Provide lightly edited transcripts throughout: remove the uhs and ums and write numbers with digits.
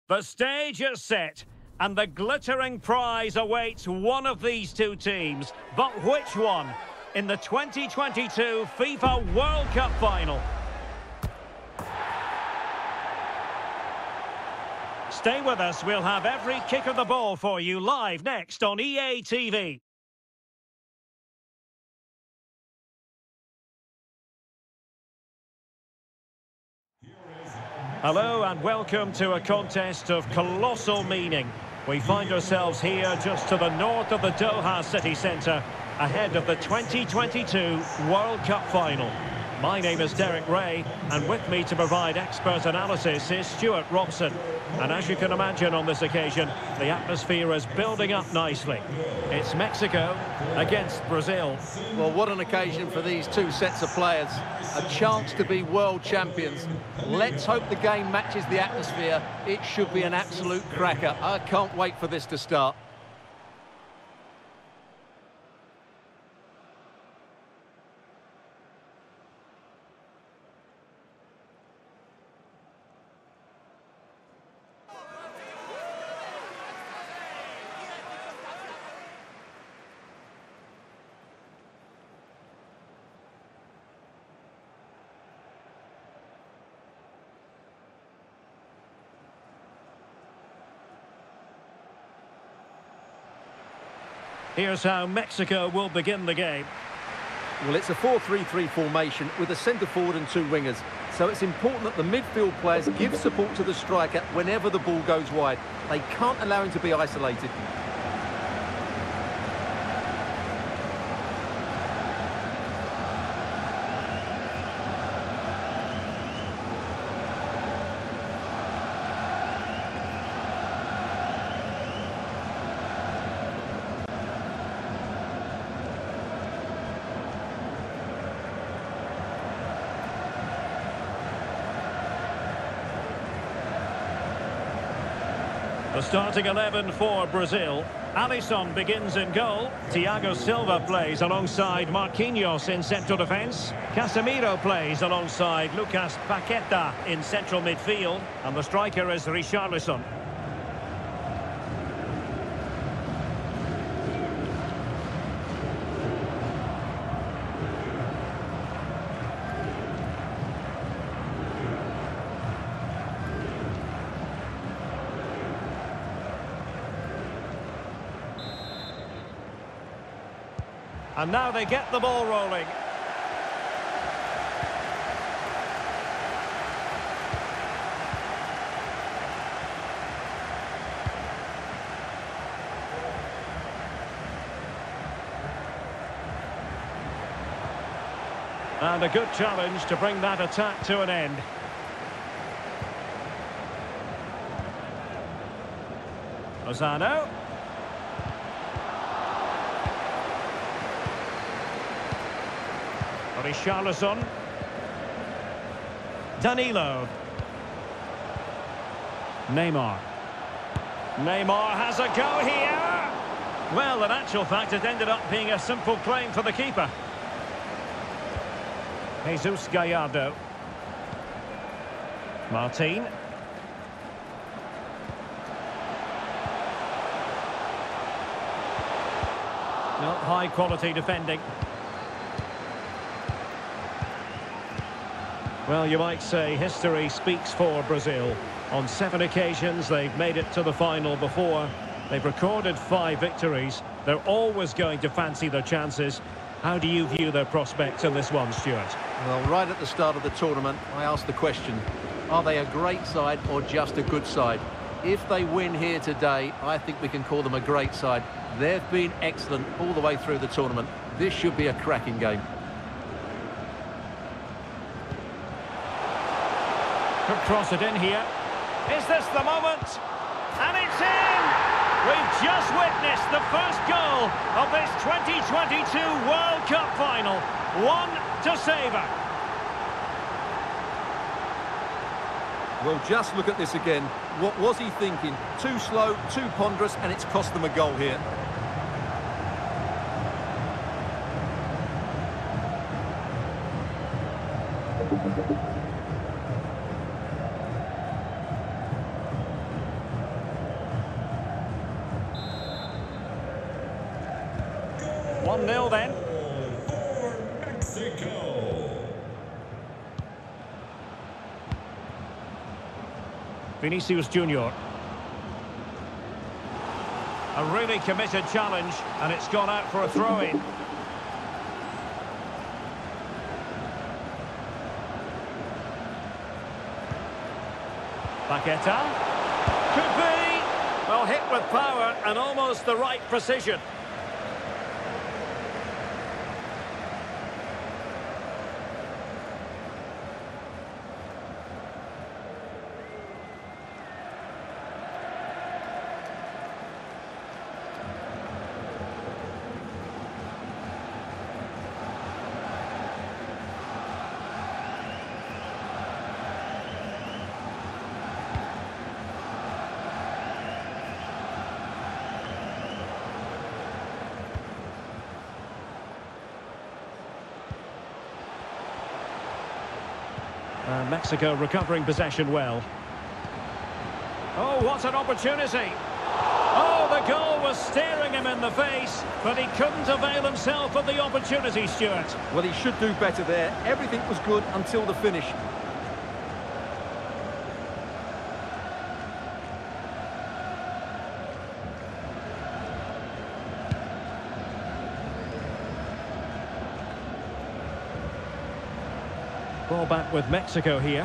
The stage is set, and the glittering prize awaits one of these two teams. But which one? In the 2022 FIFA World Cup final. Stay with us, we'll have every kick of the ball for you live next on EA TV. Hello and welcome to a contest of colossal meaning. We find ourselves here just to the north of the Doha city centre, ahead of the 2022 World Cup final. My name is Derek Ray, and with me to provide expert analysis is Stuart Robson. And as you can imagine on this occasion, the atmosphere is building up nicely. It's Mexico against Brazil. Well, what an occasion for these two sets of players. A chance to be world champions. Let's hope the game matches the atmosphere. It should be an absolute cracker. I can't wait for this to start. Here's how Mexico will begin the game. Well, it's a 4-3-3 formation with a centre forward and two wingers. So it's important that the midfield players give support to the striker whenever the ball goes wide. They can't allow him to be isolated. The starting 11 for Brazil. Alisson begins in goal. Thiago Silva plays alongside Marquinhos in central defence. Casemiro plays alongside Lucas Paqueta in central midfield. And the striker is Richarlison. And now they get the ball rolling. And a good challenge to bring that attack to an end. Lozano. Richarlison. Danilo. Neymar. Neymar has a go here. Well, in actual fact, it ended up being a simple claim for the keeper. Jesus Gallardo. Martin. Well, high quality defending. Well, you might say history speaks for Brazil. On 7 occasions, they've made it to the final before. They've recorded 5 victories. They're always going to fancy their chances. How do you view their prospects in this one, Stuart? Well, right at the start of the tournament, I asked the question, are they a great side or just a good side? If they win here today, I think we can call them a great side. They've been excellent all the way through the tournament. This should be a cracking game. Could cross it in here. Is this the moment? And it's in! We've just witnessed the first goal of this 2022 World Cup final. One to savour. Well, just look at this again. What was he thinking? Too slow, too ponderous, and it's cost them a goal here. 1-0 then. For Mexico. Vinicius Junior. A really committed challenge, and it's gone out for a throw-in. Paqueta. Could be. Well, hit with power and almost the right precision. Mexico recovering possession well. Oh, what an opportunity! Oh, the goal was staring him in the face, but he couldn't avail himself of the opportunity, Stuart. Well, he should do better there. Everything was good until the finish. Ball back with Mexico here.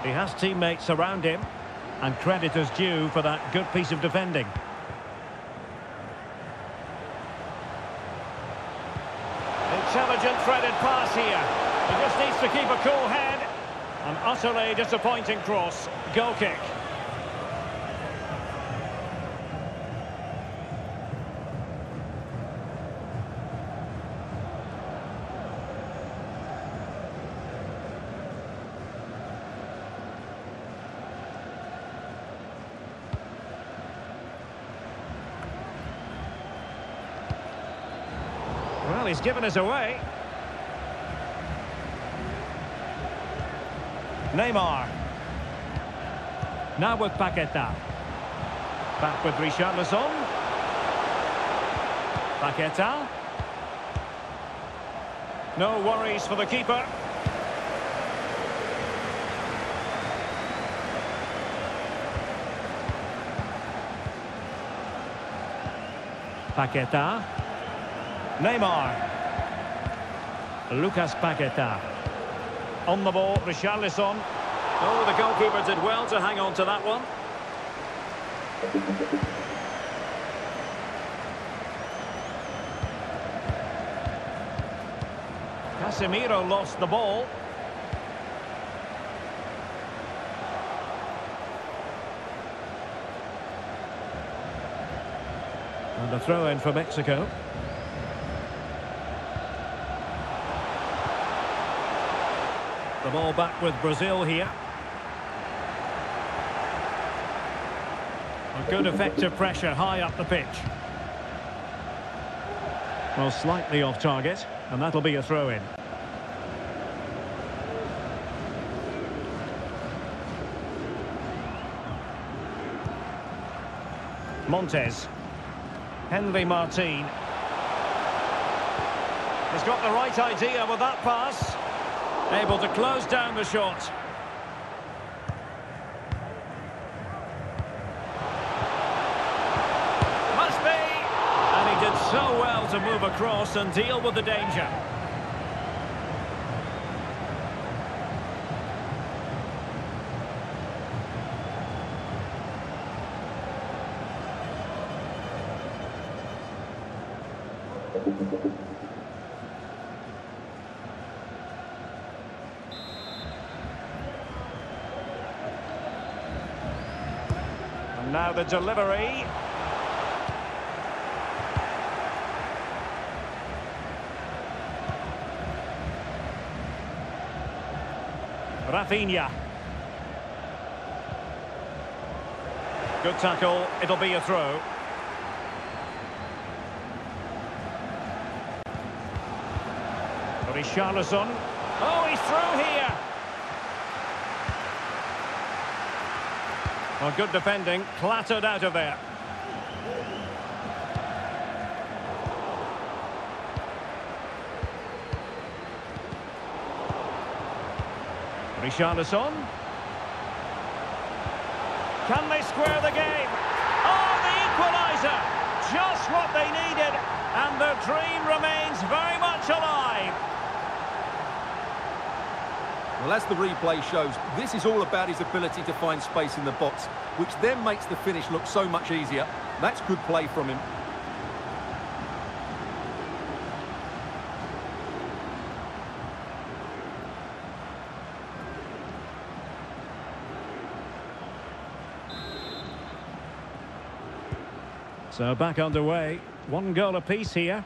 He has teammates around him, and credit is due for that good piece of defending. Intelligent threaded pass here. He just needs to keep a cool head. An utterly disappointing cross. Goal kick. Well, he's given us away. Neymar. Now with Paqueta. Back with Richarlison. Paqueta. No worries for the keeper. Paqueta. Neymar. Lucas Paqueta. On the ball, Richarlison. Oh, the goalkeeper did well to hang on to that one. Casemiro lost the ball. And a throw-in for Mexico. The ball back with Brazil here. A good effective pressure high up the pitch. Well, slightly off target, and that'll be a throw-in. Montes. Henry Martin. He's got the right idea with that pass. Able to close down the shot. Must be! And he did so well to move across and deal with the danger. And now the delivery. Rafinha. Good tackle, it'll be a throw. Richarlison. Oh, he's through here. Well, good defending, clattered out of there. Richarlison. Can they square the game? Oh, the equaliser! Just what they needed, and their dream remains very much alive. Well, as the replay shows, this is all about his ability to find space in the box, which then makes the finish look so much easier. That's good play from him. So back underway. One goal apiece here.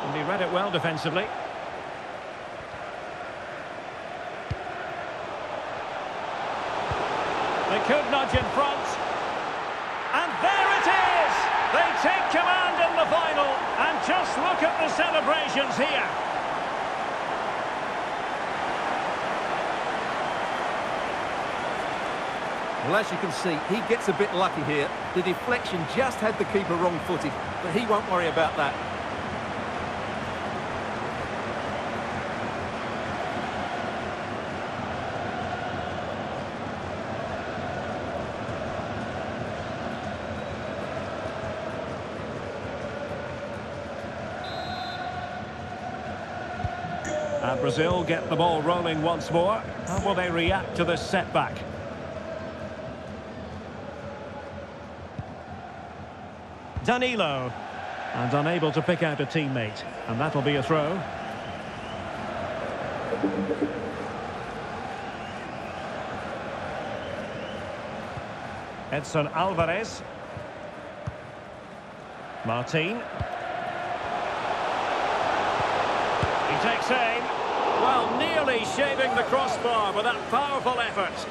And he read it well defensively. They could nudge in front. And there it is! They take command in the final. And just look at the celebrations here. Well, as you can see, he gets a bit lucky here. The deflection just had the keeper wrong-footed, but he won't worry about that. And Brazil get the ball rolling once more. How will they react to this setback? Danilo, and unable to pick out a teammate, and that'll be a throw. Edson Alvarez. Martin. He takes aim. Well, nearly shaving the crossbar with that powerful effort.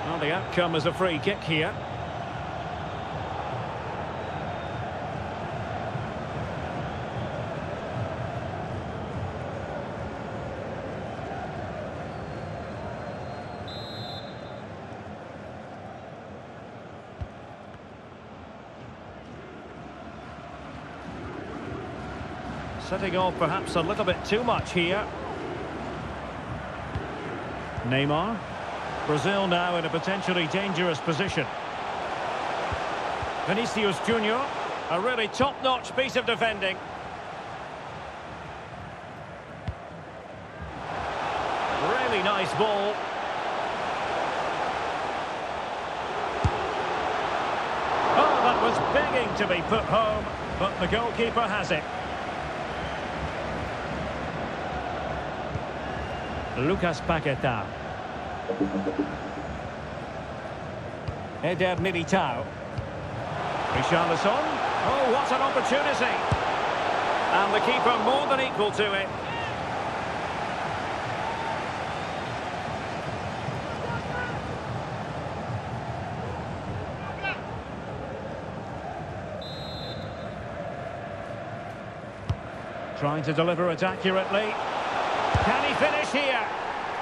Well, the outcome is a free kick here. Setting off perhaps a little bit too much here. Neymar. Brazil now in a potentially dangerous position. Vinicius Junior, a really top-notch piece of defending. Really nice ball. Oh, that was begging to be put home, but the goalkeeper has it. Lucas Paquetá. Eder Militao. Richarlison. Oh, what an opportunity. And the keeper more than equal to it. Trying to deliver it accurately. Can he finish here?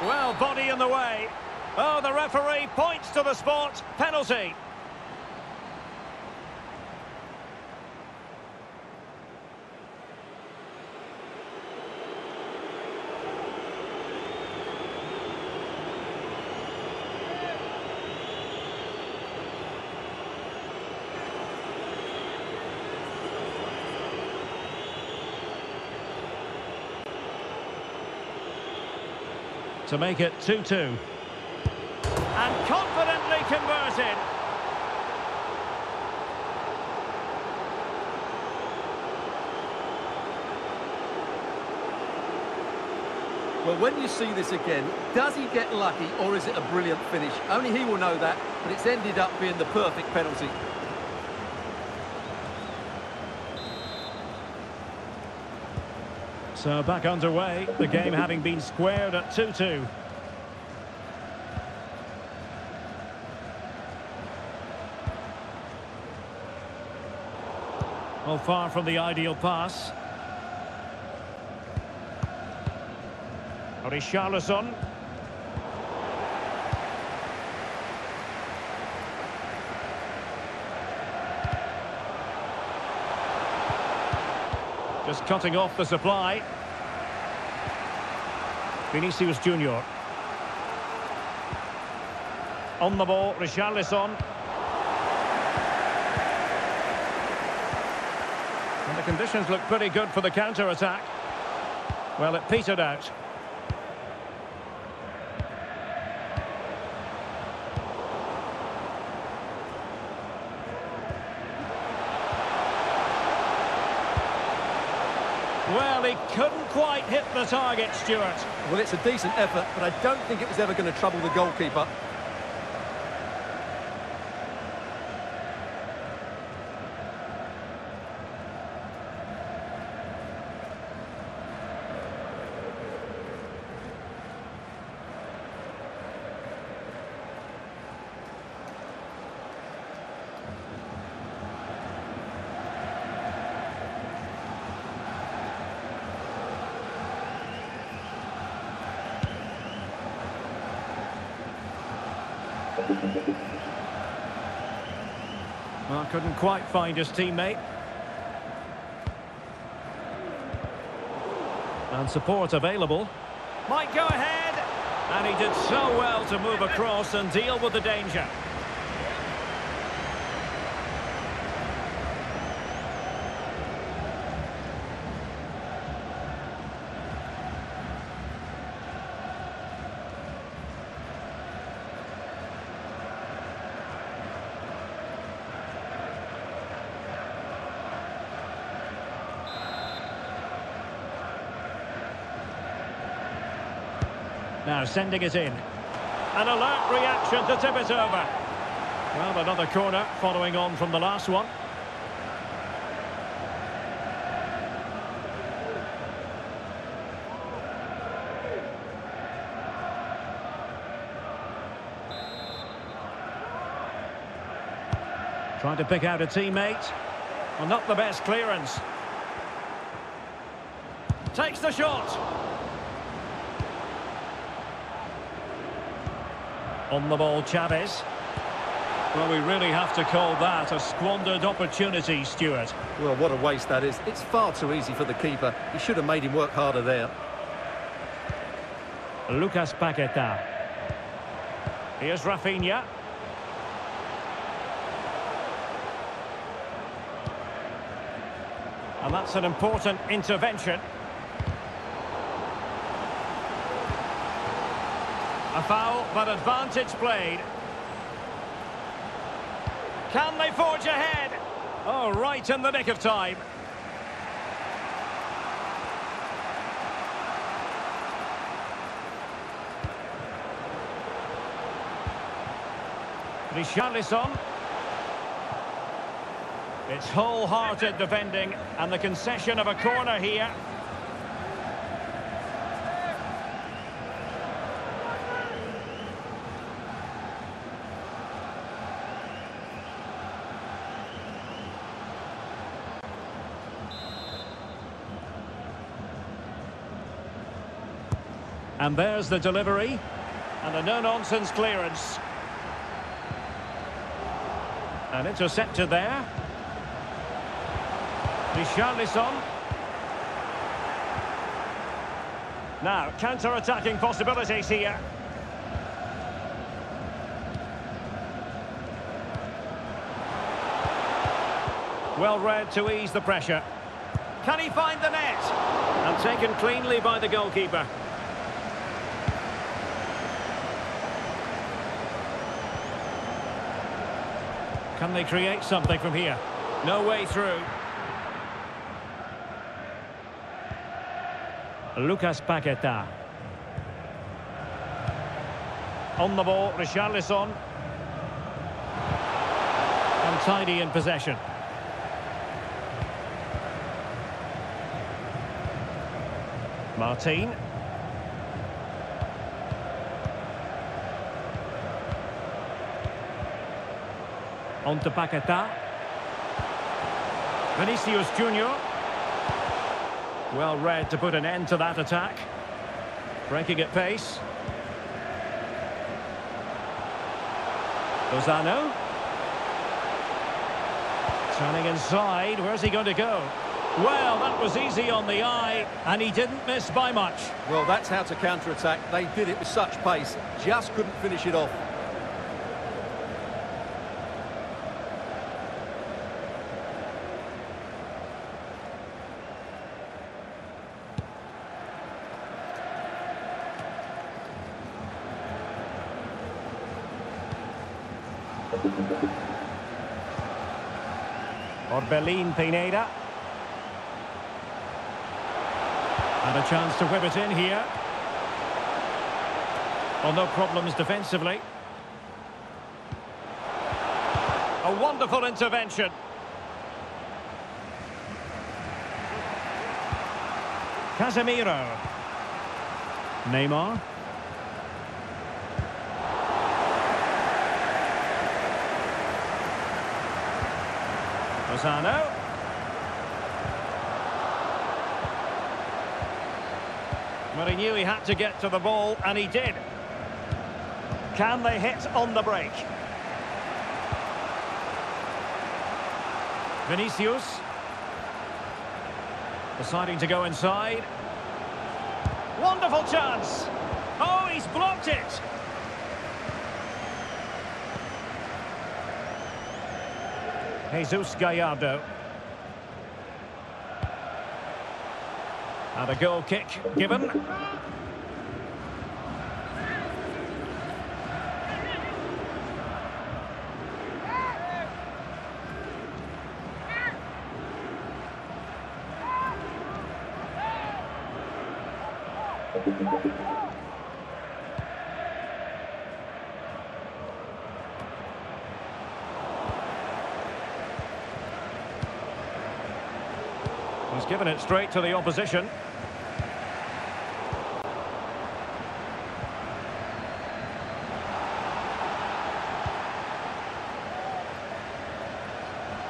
Well, body in the way. Oh, the referee points to the spot. Penalty. To make it 2-2. And confidently converted. Well, when you see this again, does he get lucky or is it a brilliant finish? Only he will know that, but it's ended up being the perfect penalty. So back underway, the game having been squared at 2-2. Well, far from the ideal pass. Richarlison. Just cutting off the supply. Vinicius Junior. On the ball, Richarlison. And the conditions look pretty good for the counter-attack. Well, it petered out. Well, he couldn't quite hit the target, Stuart. Well, it's a decent effort, but I don't think it was ever going to trouble the goalkeeper. Well, couldn't quite find his teammate. And support available. Might go ahead. And he did so well to move across and deal with the danger. Now sending it in. An alert reaction to tip it over. Well, another corner following on from the last one. Trying to pick out a teammate. Well, not the best clearance. Takes the shot. On the ball, Chavez. Well, we really have to call that a squandered opportunity, Stuart. Well, what a waste that is. It's far too easy for the keeper. He should have made him work harder there. Lucas Paqueta. Here's Rafinha. And that's an important intervention. A foul, but advantage played. Can they forge ahead? Oh, right in the nick of time. Richarlison. It's wholehearted defending, and the concession of a corner here. And there's the delivery. And a no-nonsense clearance. And intercepted there. Richarlison. Now, counter-attacking possibilities here. Well read to ease the pressure. Can he find the net? And taken cleanly by the goalkeeper. Can they create something from here? No way through. Lucas Paqueta. On the ball, Richarlison. Untidy in possession. Martin. On to Paquetá. Vinicius Junior. Well read to put an end to that attack. Breaking at pace. Lozano. Turning inside. Where's he going to go? Well, that was easy on the eye, and he didn't miss by much. Well, that's how to counter-attack. They did it with such pace. Just couldn't finish it off. Orbelín Pineda. And a chance to whip it in here. Well, no problems defensively. A wonderful intervention. Casemiro. Neymar. Lozano. Well, he knew he had to get to the ball, and he did. Can they hit on the break? Vinicius. Deciding to go inside. Wonderful chance. Oh, he's blocked it. Jesus Gallardo. And a goal kick given. He's given it straight to the opposition.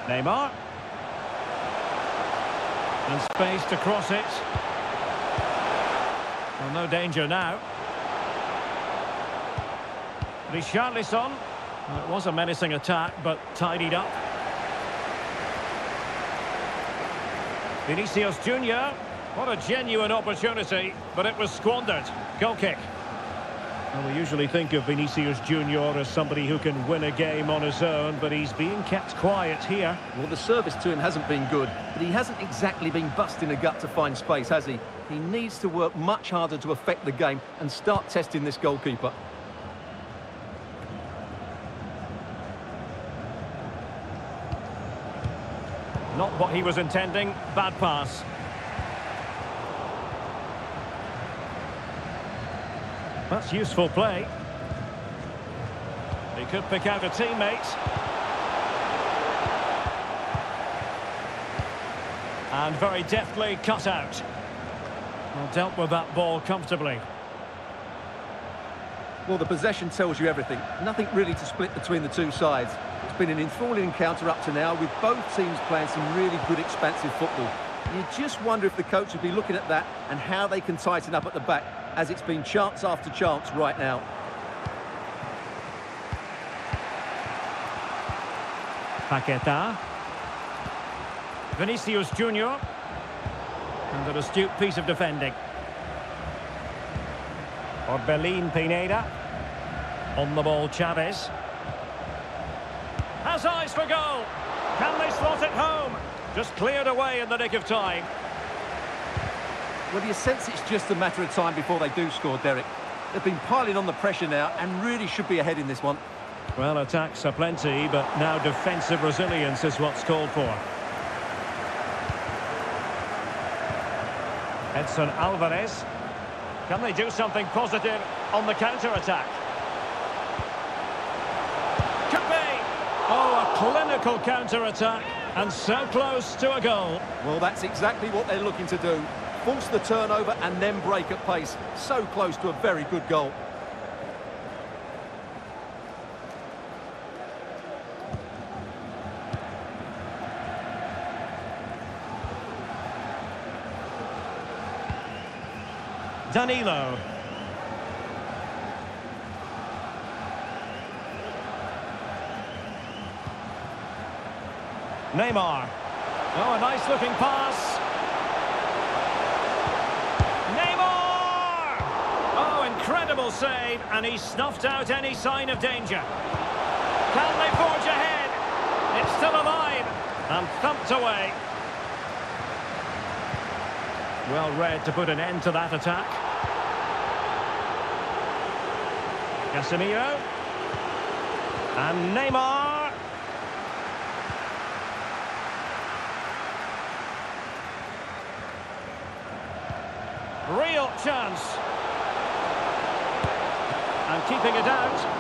Neymar. And space to cross it. Well, no danger now. Richarlison. Well, it was a menacing attack, but tidied up. Vinicius Junior. What a genuine opportunity, but it was squandered. Goal kick. Well, we usually think of Vinicius Junior as somebody who can win a game on his own, but he's being kept quiet here. Well, the service to him hasn't been good, but he hasn't exactly been busting a gut to find space, has he? He needs to work much harder to affect the game and start testing this goalkeeper. Not what he was intending. Bad pass. That's useful play. He could pick out a teammate. And very deftly cut out. Well, dealt with that ball comfortably. Well, the possession tells you everything. Nothing really to split between the two sides. It's been an enthralling encounter up to now, with both teams playing some really good expansive football. You just wonder if the coach would be looking at that and how they can tighten up at the back, as it's been chance after chance right now. Paquetá. Vinicius Junior. And an astute piece of defending. Orbelín Pineda. On the ball, Chavez. Has eyes for goal. Can they slot it home? Just cleared away in the nick of time. Well, you sense it's just a matter of time before they do score, Derek. They've been piling on the pressure now and really should be ahead in this one. Well, attacks are plenty, but now defensive resilience is what's called for. Edson Alvarez. Can they do something positive on the counter-attack? Clinical counter-attack, and so close to a goal. Well, that's exactly what they're looking to do. Force the turnover and then break at pace. So close to a very good goal. Danilo. Neymar. Oh, a nice-looking pass. Neymar! Oh, incredible save, and he snuffed out any sign of danger. Can they forge ahead? It's still alive, and thumped away. Well read to put an end to that attack. Casemiro. And Neymar. Real chance. And keeping it out.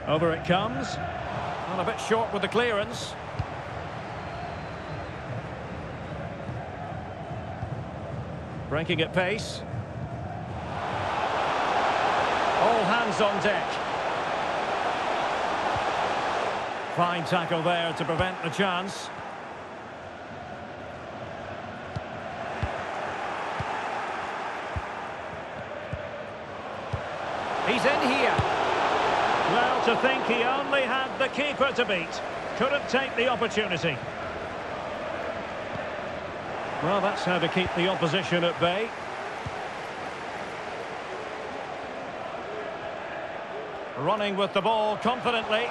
Over it comes. And a bit short with the clearance. Breaking at pace. All hands on deck. Fine tackle there to prevent the chance. He's in here. Well, to think he only had the keeper to beat. Couldn't take the opportunity. Well, that's how to keep the opposition at bay. Running with the ball confidently.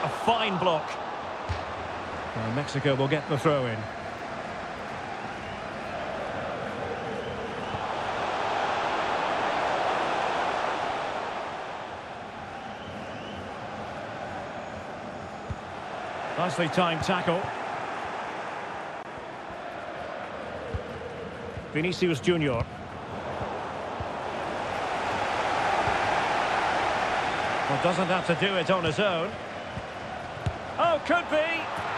A fine block. Well, Mexico will get the throw in. Nicely timed tackle. Vinicius Junior. Well, doesn't have to do it on his own. Oh, could be.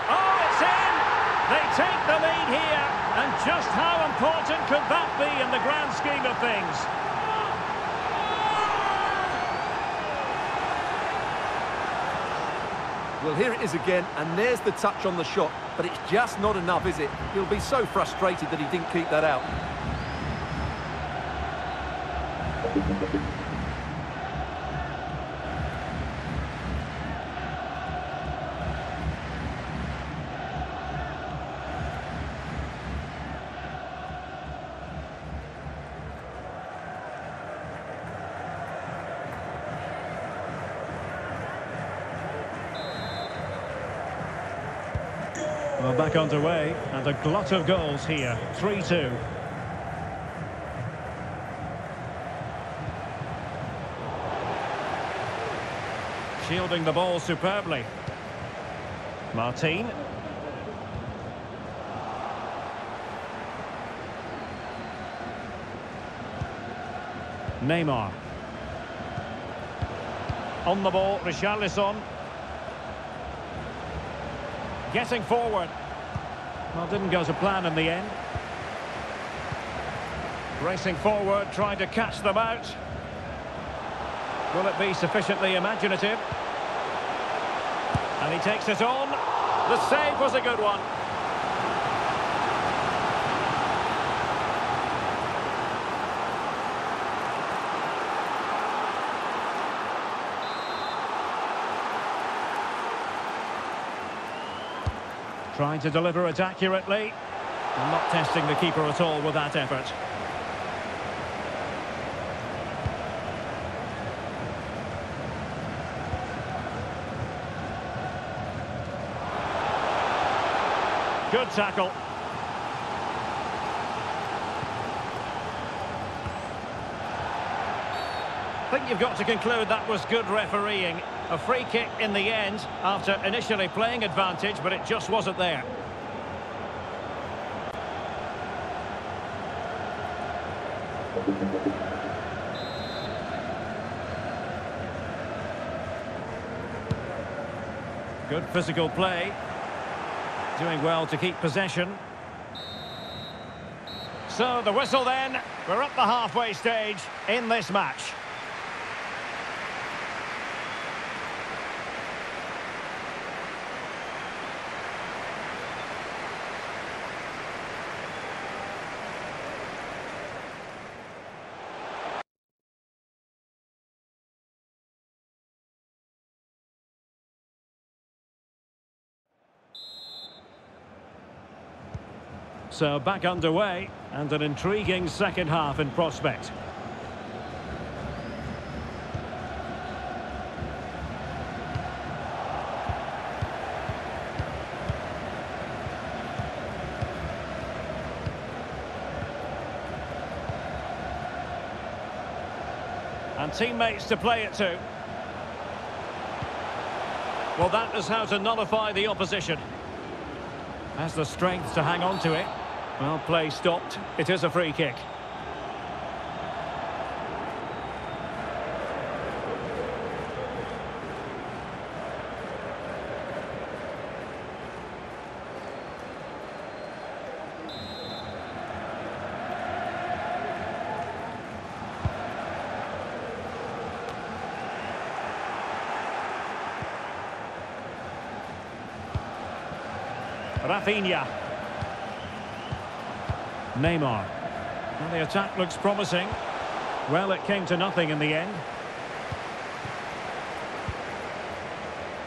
Oh, it's in! They take the lead here. And just how important could that be in the grand scheme of things? Well, here it is again, and there's the touch on the shot, but it's just not enough, is it? He'll be so frustrated that he didn't keep that out. Well, back underway, and a glut of goals here. 3-2. Shielding the ball superbly. Martin. Neymar. On the ball, Richarlison. Getting forward. Well, didn't go to plan in the end. Racing forward, trying to catch them out. Will it be sufficiently imaginative? And he takes it on. The save was a good one. Trying to deliver it accurately. And not testing the keeper at all with that effort. Good tackle. I think you've got to conclude that was good refereeing. A free kick in the end after initially playing advantage, but it just wasn't there. Good physical play. Doing well to keep possession. So the whistle then. We're at the halfway stage in this match. So back underway, and an intriguing second half in prospect. And teammates to play it to. Well, that is how to nullify the opposition. Has the strength to hang on to it. Well, play stopped. It is a free kick. Rafinha. Neymar. Well, the attack looks promising. Well, it came to nothing in the end.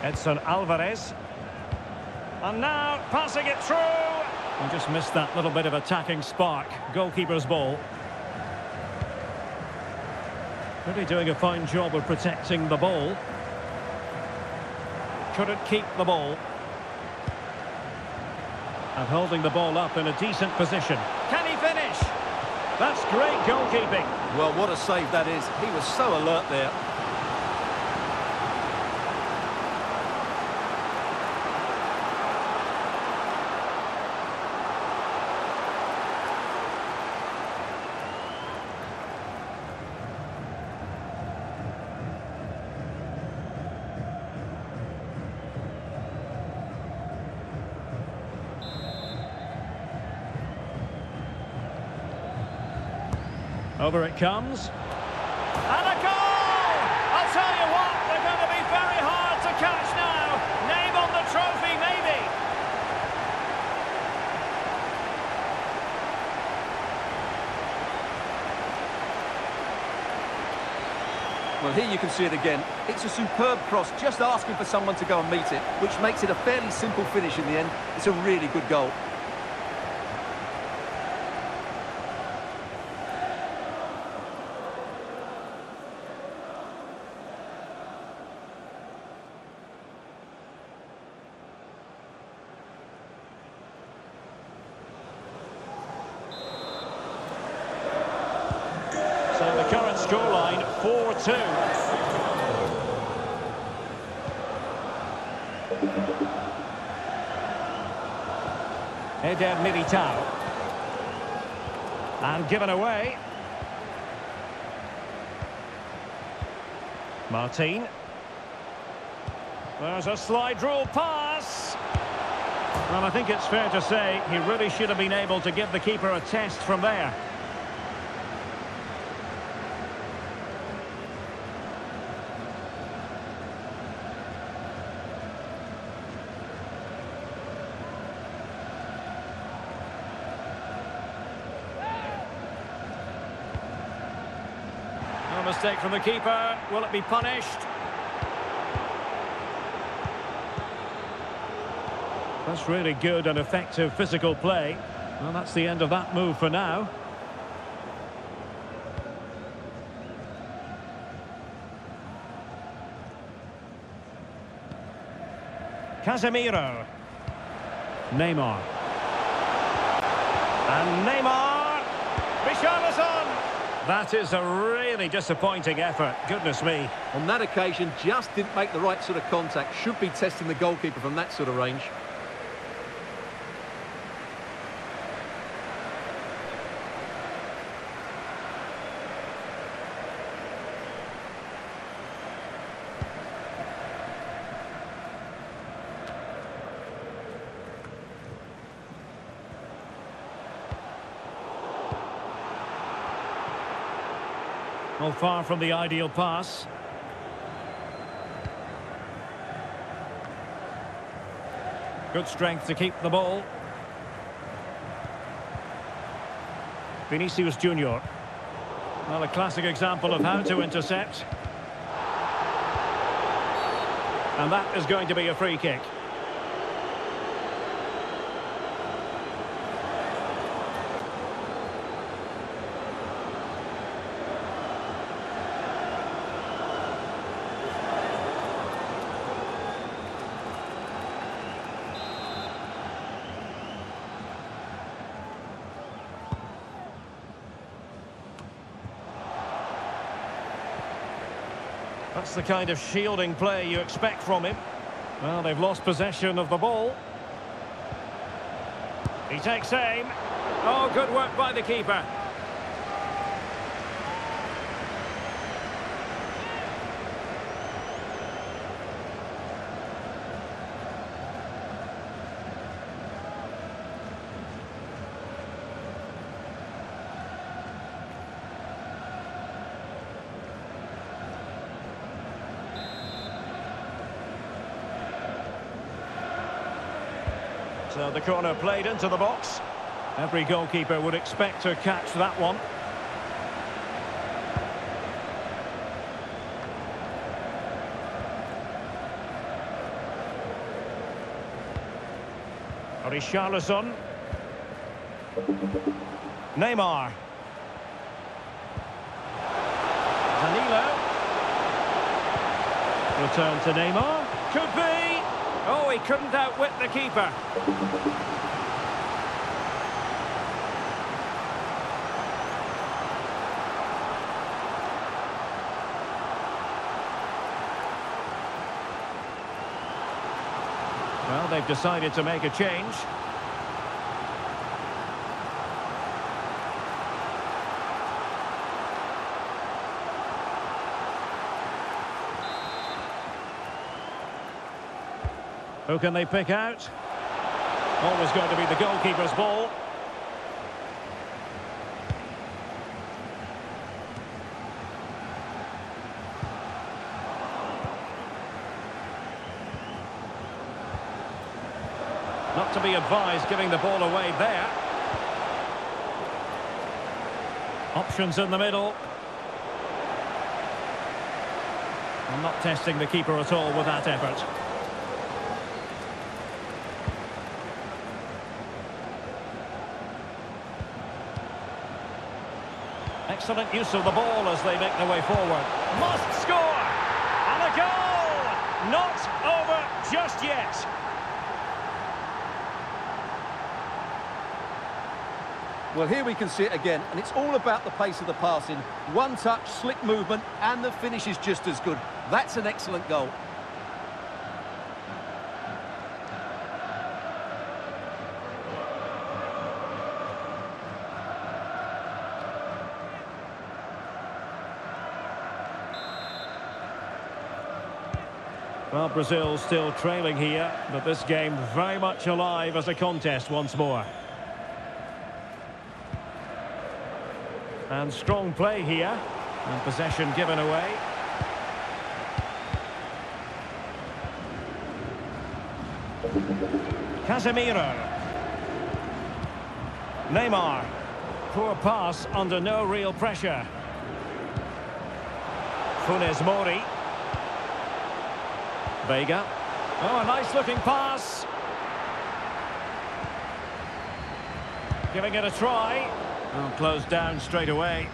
Edson Alvarez. And now passing it through. And just missed that little bit of attacking spark. Goalkeeper's ball. Really doing a fine job of protecting the ball. Couldn't keep the ball. And holding the ball up in a decent position. Can he finish? That's great goalkeeping. Well, what a save that is. He was so alert there. Over it comes. And a goal! I'll tell you what, they're going to be very hard to catch now. Name on the trophy, maybe. Well, here you can see it again. It's a superb cross, just asking for someone to go and meet it, which makes it a fairly simple finish in the end. It's a really good goal. So the current scoreline, 4-2. Eder Militao. And given away. Martin. There's a slide rule pass. Well, I think it's fair to say he really should have been able to give the keeper a test from there. No mistake from the keeper. Will it be punished? That's really good and effective physical play. Well, that's the end of that move for now. Casemiro. Neymar. And Neymar. Richarlison. That is a really disappointing effort. Goodness me. On that occasion, just didn't make the right sort of contact. Should be testing the goalkeeper from that sort of range. Well, far from the ideal pass. Good strength to keep the ball. Vinicius Junior. Well, a classic example of how to intercept. And that is going to be a free kick. That's the kind of shielding play you expect from him. Well, they've lost possession of the ball. He takes aim. Oh, good work by the keeper. So the corner played into the box. Every goalkeeper would expect to catch that one. Richarlison. Neymar. Danilo. Return to Neymar. Could be. Oh, he couldn't outwit the keeper. Well, they've decided to make a change. Who can they pick out? Always going to be the goalkeeper's ball. Not to be advised giving the ball away there. Options in the middle. And not testing the keeper at all with that effort. Excellent use of the ball as they make their way forward. Must score! And a goal! Not over just yet. Well, here we can see it again, and it's all about the pace of the passing. One touch, slick movement, and the finish is just as good. That's an excellent goal. Well, Brazil still trailing here, but this game very much alive as a contest once more. And strong play here, and possession given away. Casemiro. Neymar. Poor pass under no real pressure. Funes Mori. Vega. Oh, a nice-looking pass. Giving it a try. Oh, closed down straight away.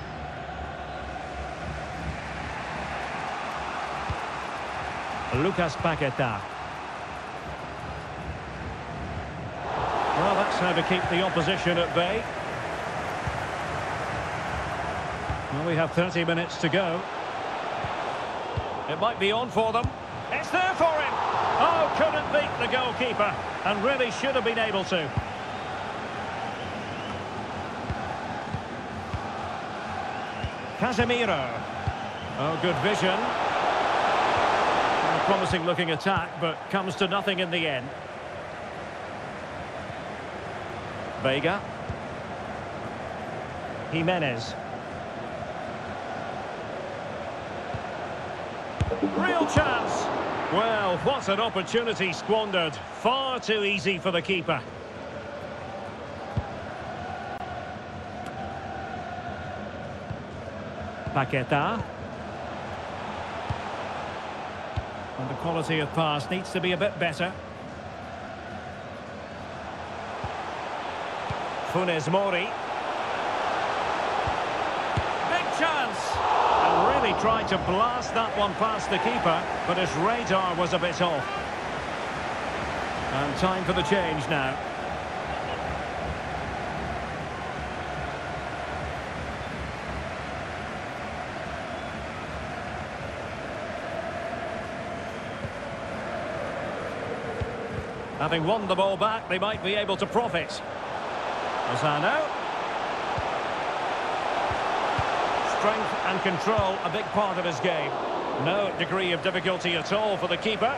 Lucas Paqueta. Well, that's how to keep the opposition at bay. Well, we have 30 minutes to go. It might be on for them. It's there for him. Oh, couldn't beat the goalkeeper, and really should have been able to. Casemiro. Oh, good vision. A promising looking attack, but comes to nothing in the end. Vega. Jimenez. Real chance. Well, what an opportunity squandered. Far too easy for the keeper. Paqueta. And the quality of pass needs to be a bit better. Funes Mori. Big chance. And really tried to blast that one past the keeper, but his radar was a bit off. And time for the change now. Having won the ball back, they might be able to profit. Lozano. Strength and control, a big part of his game. No degree of difficulty at all for the keeper.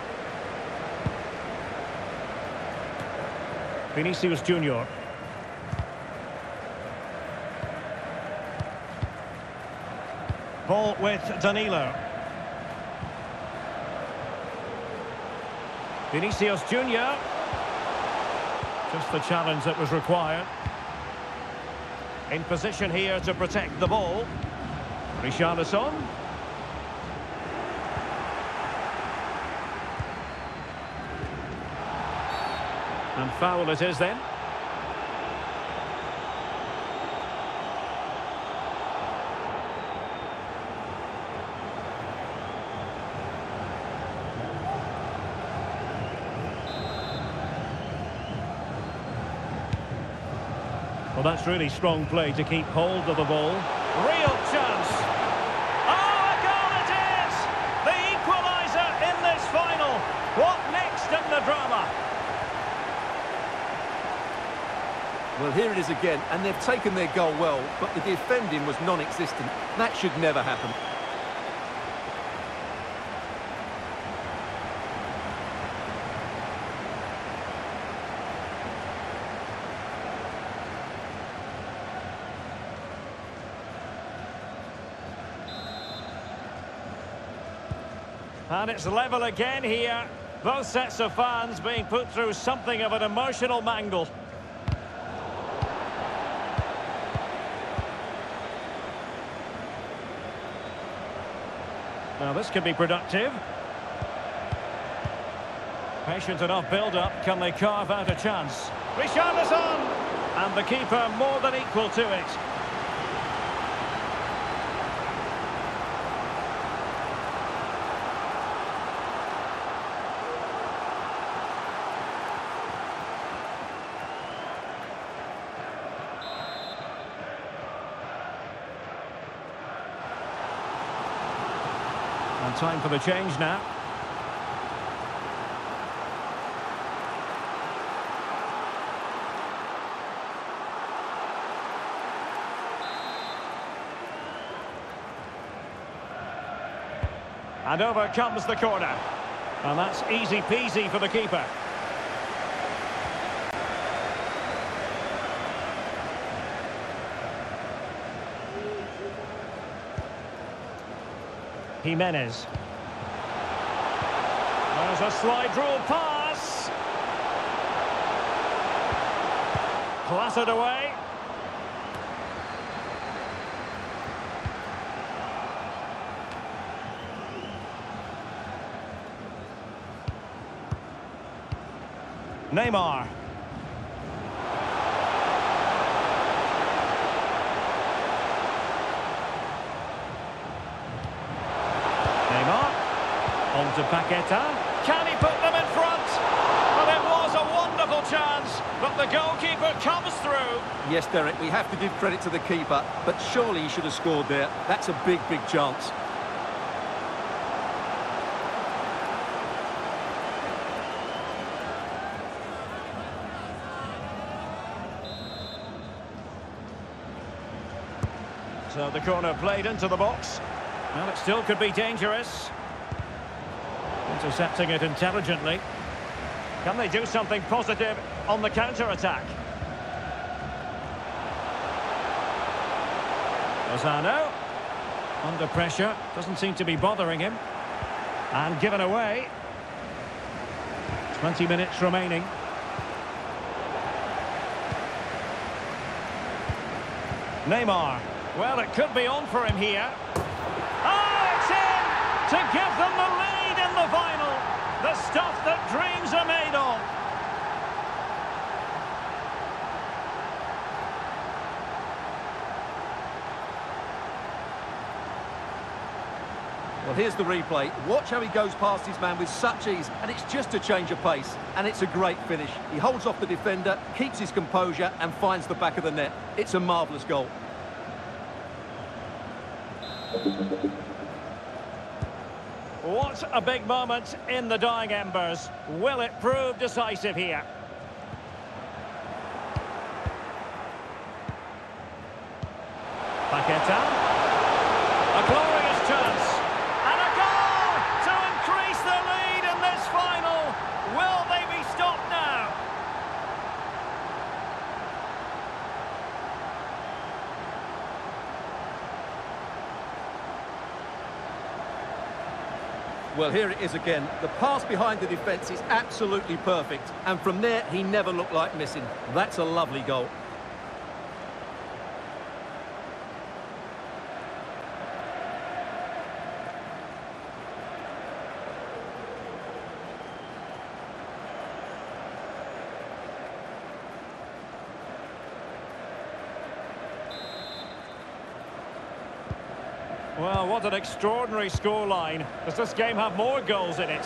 Vinicius Junior. Ball with Danilo. Vinicius Junior. Just the challenge that was required. In position here to protect the ball. Richarlison. And foul it is then. Well, that's really strong play to keep hold of the ball. Real chance. Oh, a goal it is! The equaliser in this final. What next in the drama? Well, here it is again, and they've taken their goal well, but the defending was non-existent. That should never happen. And it's level again here. Both sets of fans being put through something of an emotional mangle. Now this could be productive. Patient enough build-up. Can they carve out a chance? Richarlison! And the keeper more than equal to it. And time for the change now. And over comes the corner. And that's easy peasy for the keeper. Jimenez. There's a slide rule pass. Clattered away. Neymar. On to Paqueta. Can he put them in front? Well, it was a wonderful chance, but the goalkeeper comes through. Yes, Derek, we have to give credit to the keeper, but surely he should have scored there. That's a big, big chance. So the corner played into the box. Well, it still could be dangerous. Intercepting it intelligently. Can they do something positive on the counter-attack? Lozano. Under pressure. Doesn't seem to be bothering him. And given away. 20 minutes remaining. Neymar. Well, it could be on for him here. Oh, it's in! To give them the lead in the final. The stuff that dreams are made of. Well, here's the replay. Watch how he goes past his man with such ease, and it's just a change of pace. And it's a great finish. He holds off the defender, keeps his composure, and finds the back of the net. It's a marvellous goal. What a big moment in the dying embers. Will it prove decisive here? Paqueta. A glorious chance. And a goal to increase the lead in this final. Will they be stopped now? Well, here it is again. The pass behind the defence is absolutely perfect. And from there, he never looked like missing. That's a lovely goal. Well, what an extraordinary scoreline. Does this game have more goals in it?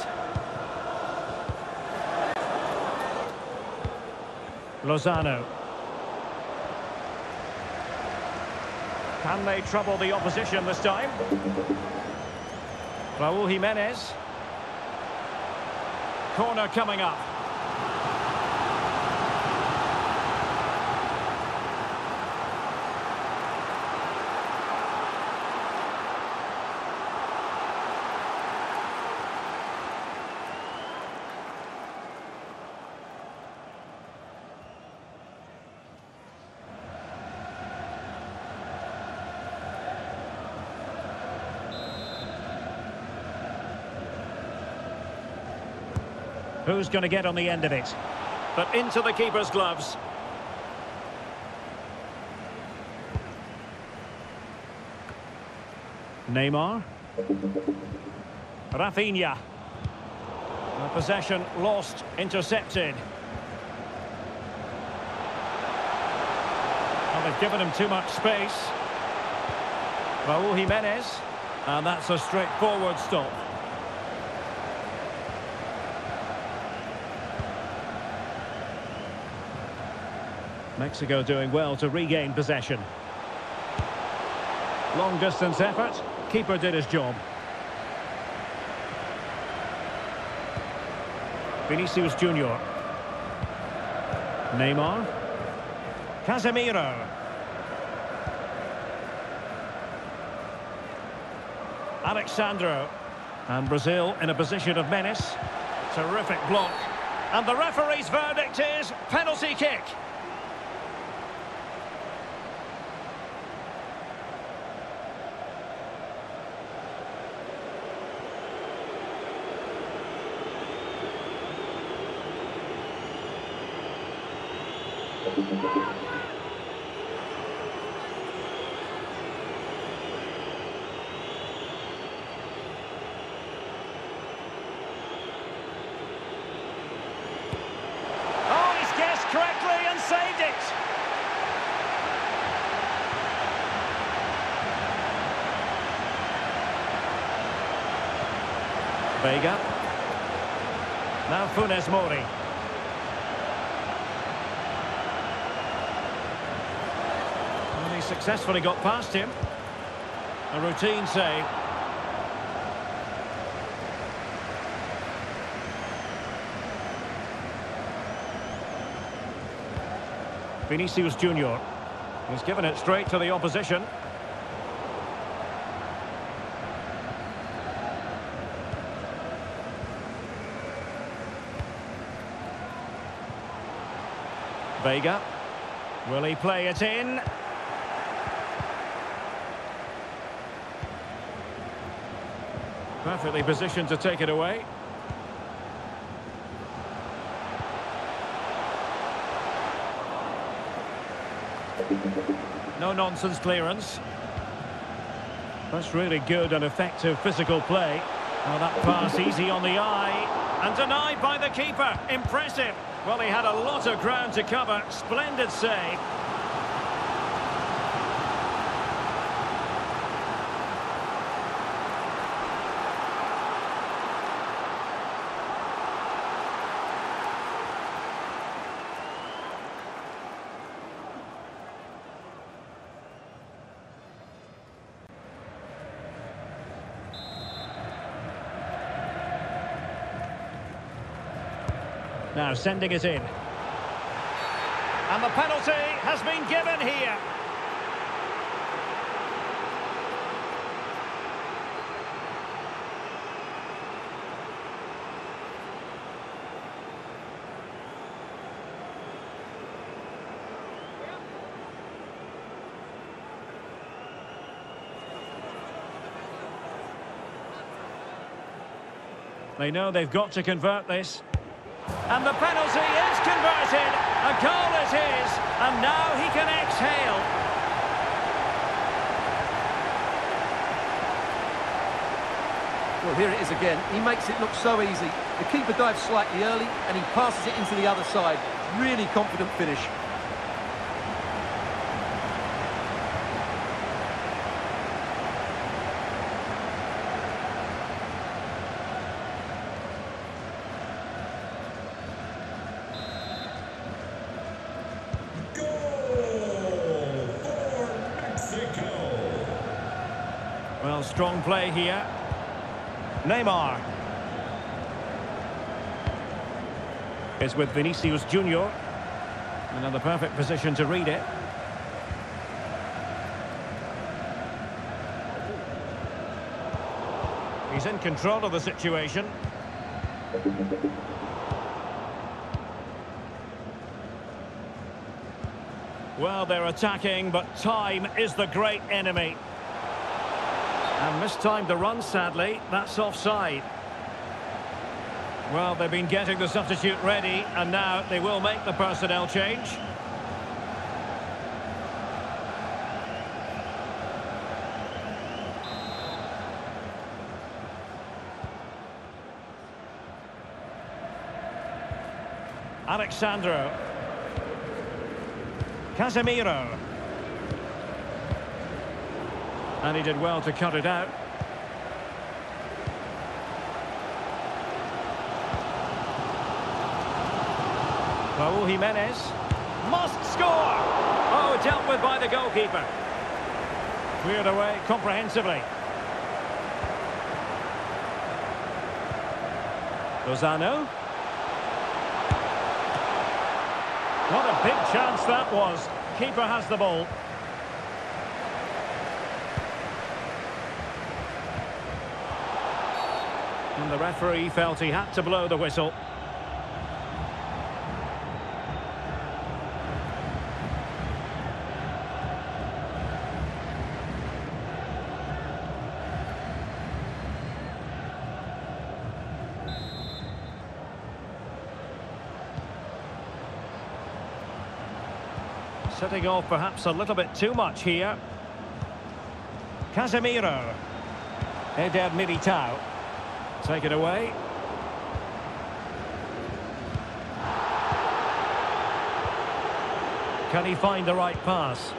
Lozano. Can they trouble the opposition this time? Raúl Jiménez. Corner coming up. Who's going to get on the end of it? But into the keeper's gloves. Neymar. Rafinha. Possession lost, intercepted. Well, they've given him too much space. Raúl Jiménez. And that's a straightforward stop. Mexico doing well to regain possession. Long distance effort. Keeper did his job. Vinicius Junior. Neymar. Casemiro. Alexandro. And Brazil in a position of menace. Terrific block. And the referee's verdict is penalty kick. Oh, he's guessed correctly and saved it. Vega. Now Funes Mori. successfully got past him. A routine save. Vinicius Junior. He's given it straight to the opposition. Vega. Will he play it in? Perfectly positioned to take it away. No-nonsense clearance. That's really good and effective physical play. Oh, that pass easy on the eye. And denied by the keeper. Impressive. Well, he had a lot of ground to cover. Splendid save. Now sending it in. And the penalty has been given here. They know they've got to convert this. And the penalty is converted. A goal is his. And now he can exhale. Well, here it is again. He makes it look so easy. The keeper dives slightly early and he passes it into the other side. Really confident finish. Well, strong play here. Neymar is with Vinicius Junior. Another perfect position to read it. He's in control of the situation. Well, they're attacking, but time is the great enemy. And mistimed the run, sadly. That's offside. Well, they've been getting the substitute ready, and now they will make the personnel change. Alexandro. Casemiro. And he did well to cut it out. Raúl Jimenez must score. Oh, dealt with by the goalkeeper. Cleared away comprehensively. Lozano. What a big chance that was. Keeper has the ball. And the referee felt he had to blow the whistle. Setting off perhaps a little bit too much here. Casemiro. Eder Militao. Take it away. Can he find the right pass?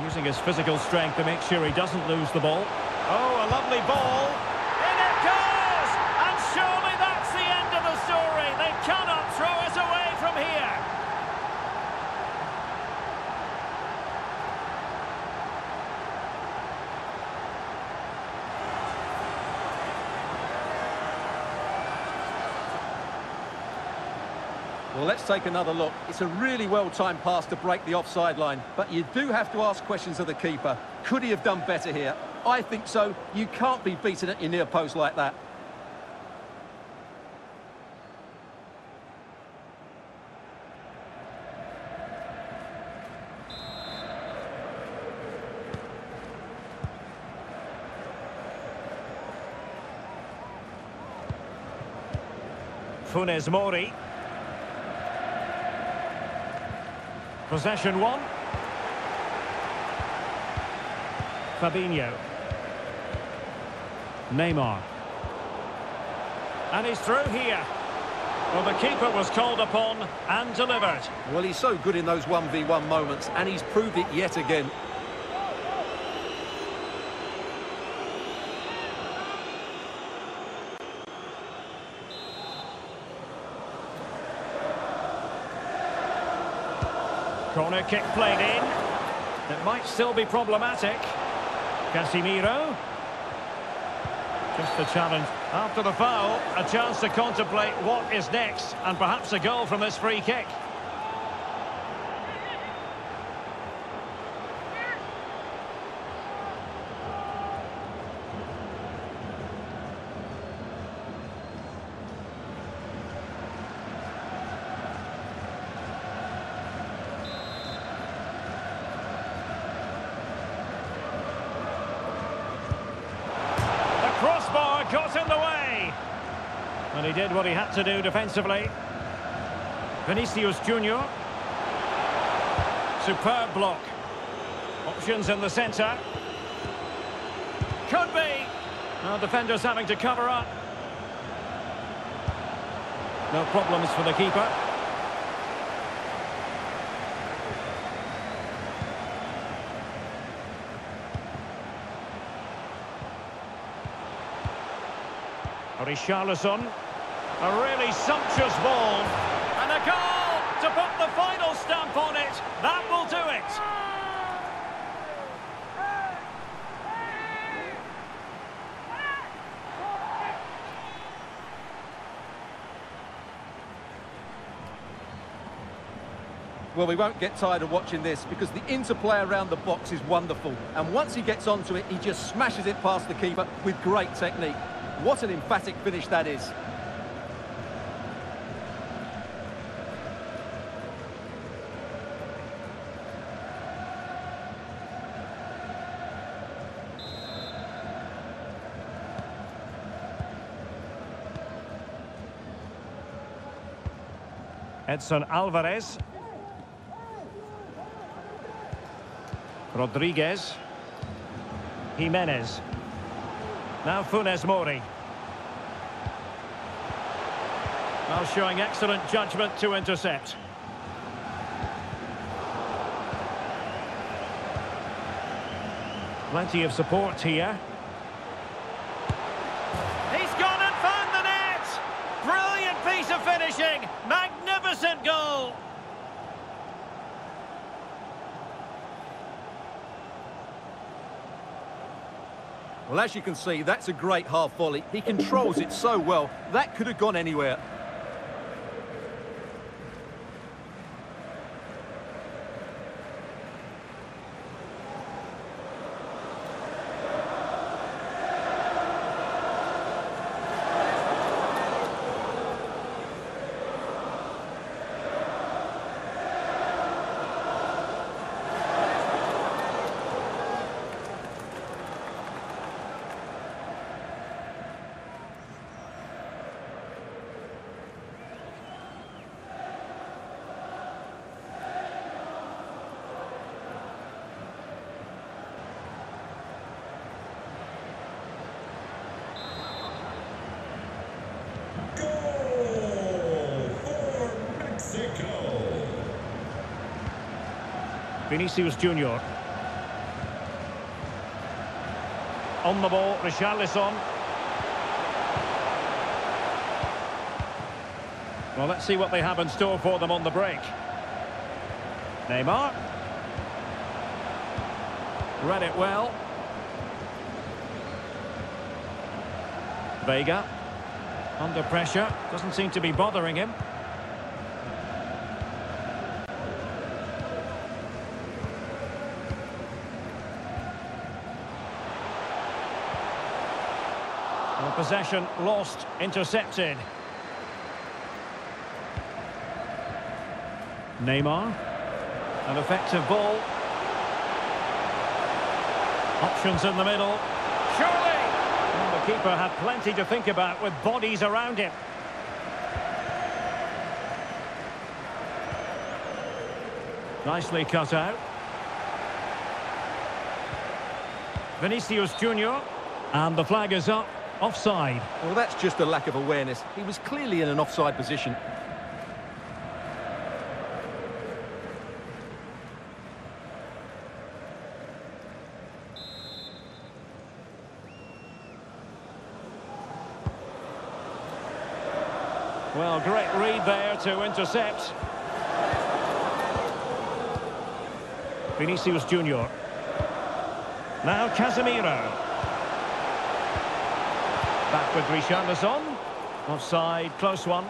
Using his physical strength to make sure he doesn't lose the ball. Oh, a lovely ball. In it goes! And surely that's the end of the story. They cannot throw us away from here. Well, let's take another look. It's a really well-timed pass to break the offside line, but you do have to ask questions of the keeper. Could he have done better here? I think so. You can't be beaten at your near post like that. Funes Mori. Possession one. Fabinho. Neymar. And he's through here. Well, the keeper was called upon and delivered. Well, he's so good in those 1v1 moments, and he's proved it yet again. Corner kick played in. It might still be problematic. Casemiro. Just a challenge. After the foul, a chance to contemplate what is next, and perhaps a goal from this free kick. Crossbar got in the way. And he did what he had to do defensively. Vinicius Junior. Superb block. Options in the centre. Could be. Now defenders having to cover up. No problems for the keeper. Richarlison, a really sumptuous ball, and a goal to put the final stamp on it. That will do it. Well, we won't get tired of watching this because the interplay around the box is wonderful. And once he gets onto it, he just smashes it past the keeper with great technique. What an emphatic finish that is. Edson Alvarez. Rodriguez. Jimenez. Now Funes Mori. Well, showing excellent judgment to intercept. Plenty of support here. He's gone and found the net! Brilliant piece of finishing! Magnificent goal! Well, as you can see, that's a great half volley. He controls it so well. That could have gone anywhere. Vinicius Junior. On the ball, Richarlison. Well, let's see what they have in store for them on the break. Neymar. Read it well. Vega. Under pressure. Doesn't seem to be bothering him. Possession lost, intercepted. Neymar. An effective ball. Options in the middle. Surely! And the keeper had plenty to think about with bodies around him. Nicely cut out. Vinicius Junior. And the flag is up. Offside. Well, that's just a lack of awareness. He was clearly in an offside position. Well, great read there to intercept. Vinicius Junior. Now Casemiro. Back with Richarlison. Offside, close one.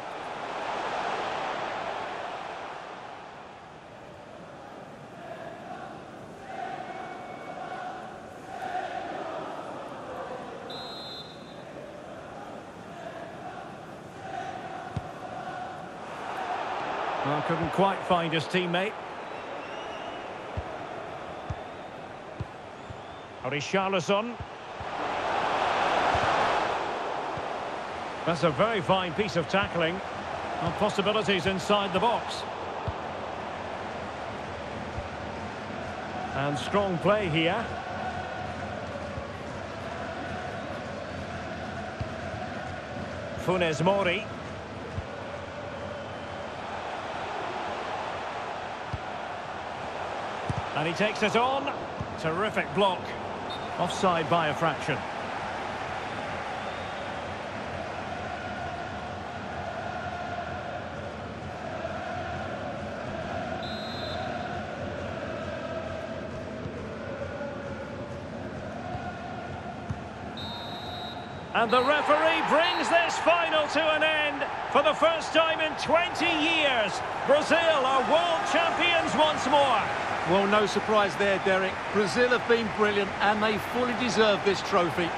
Well, couldn't quite find his teammate. Richarlison. That's a very fine piece of tackling. And possibilities inside the box. And strong play here. Funes Mori. And he takes it on. Terrific block. Offside by a fraction. And the referee brings this final to an end. For the first time in 20 years, Brazil are world champions once more. Well, no surprise there, Derek. Brazil have been brilliant and they fully deserve this trophy.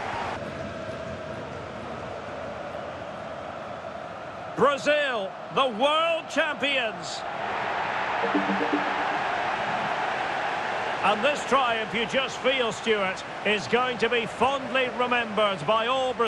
Brazil, the world champions. And this triumph, you just feel, Stuart, is going to be fondly remembered by all Brazilians.